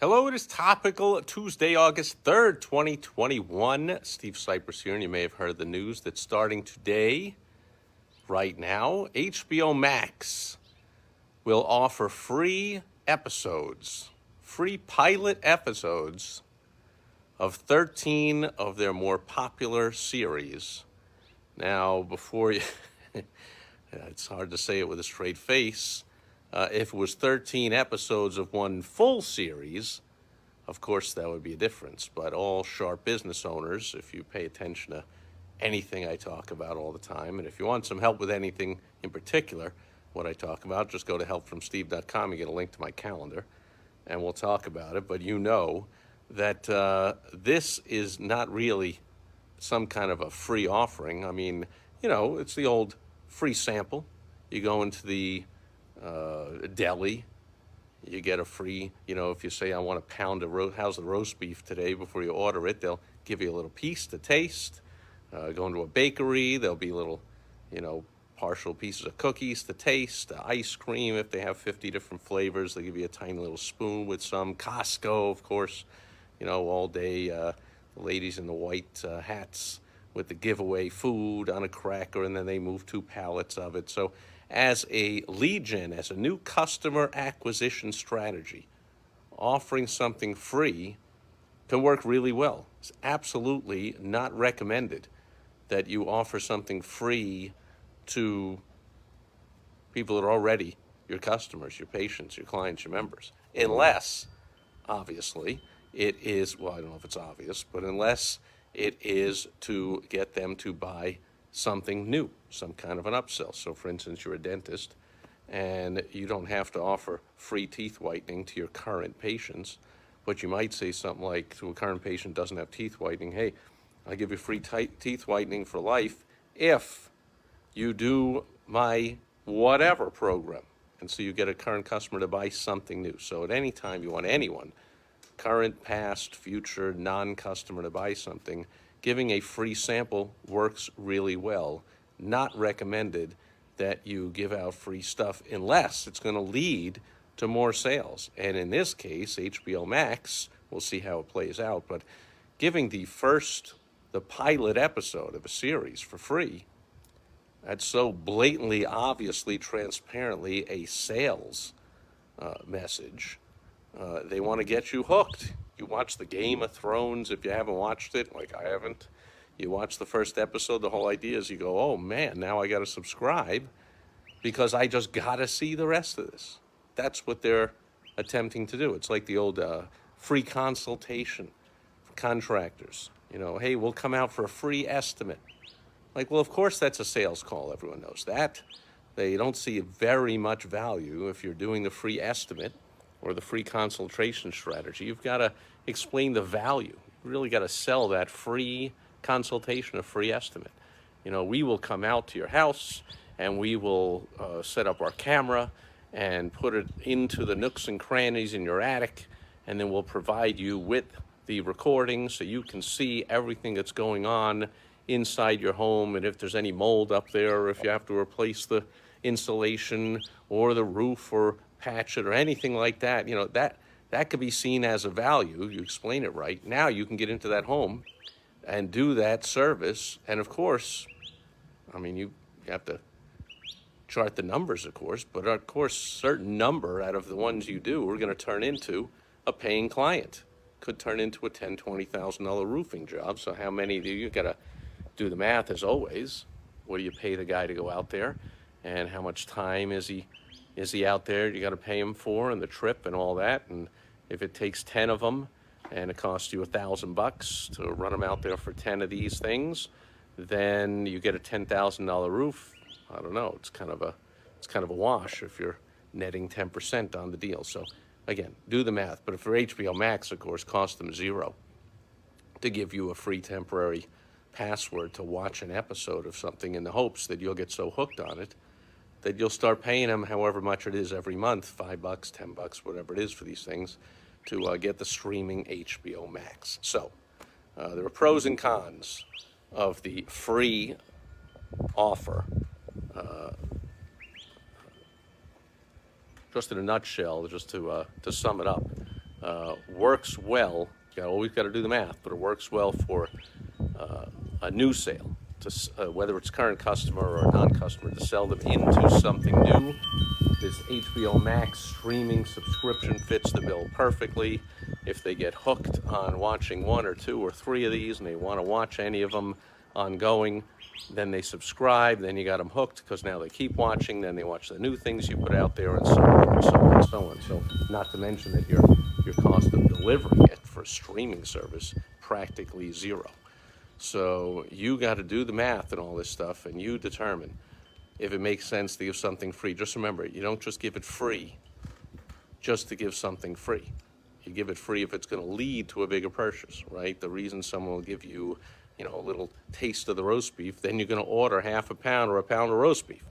Hello, it is Topical Tuesday, August 3rd, 2021. Steve Sipress here, and you may have heard the news that starting today, right now, HBO Max will offer free episodes, free pilot episodes of 13 of their more popular series. Now, before you, it's hard to say it with a straight face. If it was 13 episodes of one full series, of course, that would be a difference. But all sharp business owners, if you pay attention to anything I talk about all the time, and if you want some help with anything in particular, what I talk about, just go to helpfromsteve.com. You get a link to my calendar, and we'll talk about it. But you know that this is not really some kind of a free offering. I mean, it's the old free sample. You go into the deli, you get a free, if you say, I want a pound of how's the roast beef today, before you order it, they'll give you a little piece to taste. Go into a bakery, there'll be little, partial pieces of cookies to taste, ice cream, if they have 50 different flavors, they'll give you a tiny little spoon with some. Costco, of course, all day, the ladies in the white hats with the giveaway food on a cracker, and then they move 2 pallets of it. So as a lead gen, as a new customer acquisition strategy, offering something free can work really well. It's absolutely not recommended that you offer something free to people that are already your customers, your patients, your clients, your members, unless, obviously, it is, well, I don't know if it's obvious, but unless it is to get them to buy something new, some kind of an upsell. So, for instance, you're a dentist, and you don't have to offer free teeth whitening to your current patients, but you might say something like, to a current patient doesn't have teeth whitening, hey, I'll give you free teeth whitening for life if you do my whatever program. And so you get a current customer to buy something new. So at any time you want anyone, current, past, future, non-customer, to buy something, giving a free sample works really well. Not recommended that you give out free stuff unless it's going to lead to more sales. And in this case, HBO Max, we'll see how it plays out, but giving the pilot episode of a series for free, that's so blatantly, obviously, transparently a sales message. They want to get you hooked. You watch the Game of Thrones, if you haven't watched it, like I haven't. You watch the first episode, the whole idea is you go, oh man, now I got to subscribe because I just got to see the rest of this. That's what they're attempting to do. It's like the old free consultation for contractors. Hey, we'll come out for a free estimate. Like, well, of course that's a sales call. Everyone knows that. They don't see very much value if you're doing the free estimate or the free consultation strategy. You've got to explain the value. You really got to sell that free consultation, a free estimate. We will come out to your house and we will set up our camera and put it into the nooks and crannies in your attic, and then we'll provide you with the recording so you can see everything that's going on inside your home, and if there's any mold up there, or if you have to replace the insulation or the roof or patch it or anything like that, that could be seen as a value. You explain it right. Now you can get into that home and do that service. And of course, I mean, you have to chart the numbers, of course, but of course, certain number out of the ones you do are going to turn into a paying client. Could turn into a $10,000, $20,000 roofing job. So how many do you got to do the math as always? What do you pay the guy to go out there, and how much time is he out there? You got to pay him for, and the trip and all that. And if it takes 10 of them, and it costs you $1,000 to run them out there for 10 of these things, then you get a $10,000 roof. I don't know. It's kind of a wash if you're netting 10% on the deal. So again, do the math. But for HBO Max, of course, cost them $0 to give you a free temporary password to watch an episode of something, in the hopes that you'll get so hooked on it that you'll start paying them however much it is every month, $5, $10, whatever it is for these things, to get the streaming HBO Max. So there are pros and cons of the free offer. Just in a nutshell, just to sum it up, works well. You always got to do the math, but it works well for a new sale, whether it's current customer or a non-customer, to sell them into something new. This HBO Max streaming subscription fits the bill perfectly. If they get hooked on watching one or two or three of these and they want to watch any of them ongoing, then they subscribe, then you got them hooked because now they keep watching, then they watch the new things you put out there, and so on and so on and so on. So not to mention that your cost of delivering it for a streaming service practically zero. So you got to do the math and all this stuff, and you determine if it makes sense to give something free. Just remember, you don't just give it free just to give something free. You give it free if it's going to lead to a bigger purchase, right? The reason someone will give you, a little taste of the roast beef, then you're going to order half a pound or a pound of roast beef.